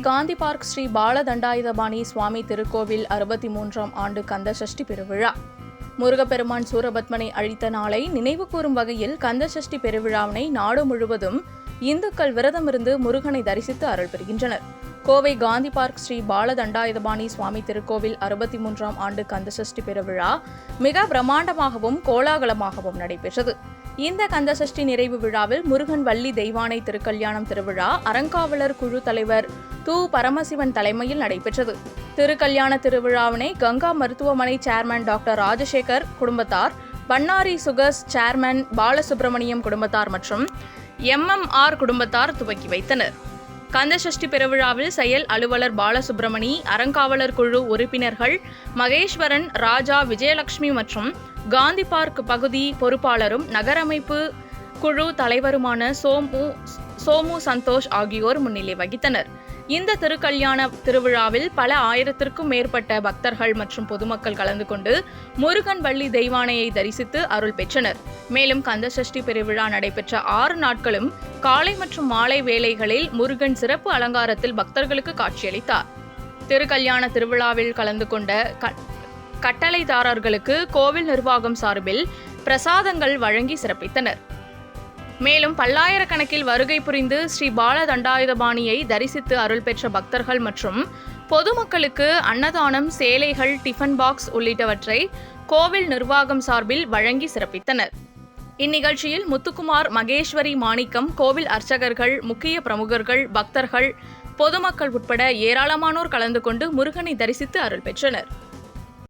Gandhi park Sri Balathandayuthapani சுவாமி திருக்கோவில் 63ஆம் ஆண்டு கந்த சஷ்டி பெருவிழா. முருகப்பெருமான் சூரபத்மனை அழித்த நாளை நினைவு கூறும் வகையில் கந்த சஷ்டி பெருவிழாவினை நாடு முழுவதும் இந்துக்கள் விரதமிருந்து முருகனை தரிசித்து அருள் பெறுகின்றனர். கோவை காந்தி பார்க் ஸ்ரீ பாலதண்டாயுதபாணி சுவாமி திருக்கோவில் 63ஆம் ஆண்டு கந்த சஷ்டி பெருவிழா மிக பிரம்மாண்டமாகவும் கோலாகலமாகவும் நடைபெற்றது. இந்த கந்த சஷ்டி நிறைவு விழாவில் முருகன் வள்ளி தெய்வானை திருக்கல்யாணம் திருவிழா அறங்காவலர் குழு தலைவர் து. பரமசிவன் தலைமையில் நடைபெற்றது. திருக்கல்யாண திருவிழாவினை கங்கா மருத்துவமனை சேர்மன் டாக்டர் ராஜசேகர் குடும்பத்தார், பன்னாரி சுகர்ஸ் சேர்மன் பாலசுப்ரமணியம் குடும்பத்தார் மற்றும் MMR குடும்பத்தார் துவக்கி வைத்தனர். கந்த சஷ்டி பெருவிழாவில் செயல் அலுவலர் பாலசுப்ரமணி, அறங்காவலர் குழு உறுப்பினர்கள் மகேஸ்வரன், ராஜா, விஜயலட்சுமி மற்றும் காந்தி பார்க் பகுதி பொறுப்பாளரும் நகரமைப்பு குழு தலைவருமான சோமு சந்தோஷ் ஆகியோர் முன்னிலை வகித்தனர். இந்த திருக்கல்யாண திருவிழாவில் பல ஆயிரத்திற்கும் மேற்பட்ட பக்தர்கள் மற்றும் பொதுமக்கள் கலந்து கொண்டு முருகன் வள்ளி தெய்வானையை தரிசித்து அருள் பெற்றனர். மேலும் கந்த சஷ்டி பெருவிழா நடைபெற்ற 6 நாட்களும் காலை மற்றும் மாலை வேளைகளில் முருகன் சிறப்பு அலங்காரத்தில் பக்தர்களுக்கு காட்சியளித்தார். திருக்கல்யாண திருவிழாவில் கலந்து கொண்ட கட்டளைதாரர்களுக்கு கோவில் நிர்வாகம் சார்பில் பிரசாதங்கள் வழங்கி சிறப்பித்தனர். மேலும் பல்லாயிரக்கணக்கில் வருகை புரிந்து ஸ்ரீ பாலதண்டாயுதபாணியை தரிசித்து அருள் பெற்ற பக்தர்கள் மற்றும் பொதுமக்களுக்கு அன்னதானம், சேலைகள், டிஃபன் பாக்ஸ் உள்ளிட்டவற்றை கோவில் நிர்வாகம் சார்பில் வழங்கி சிறப்பித்தனர். இந்நிகழ்ச்சியில் முத்துக்குமார், மகேஸ்வரி, மாணிக்கம், கோவில் அர்ச்சகர்கள், முக்கிய பிரமுகர்கள், பக்தர்கள், பொதுமக்கள் உட்பட ஏராளமானோர் கலந்து கொண்டு முருகனை தரிசித்து அருள் பெற்றனர்.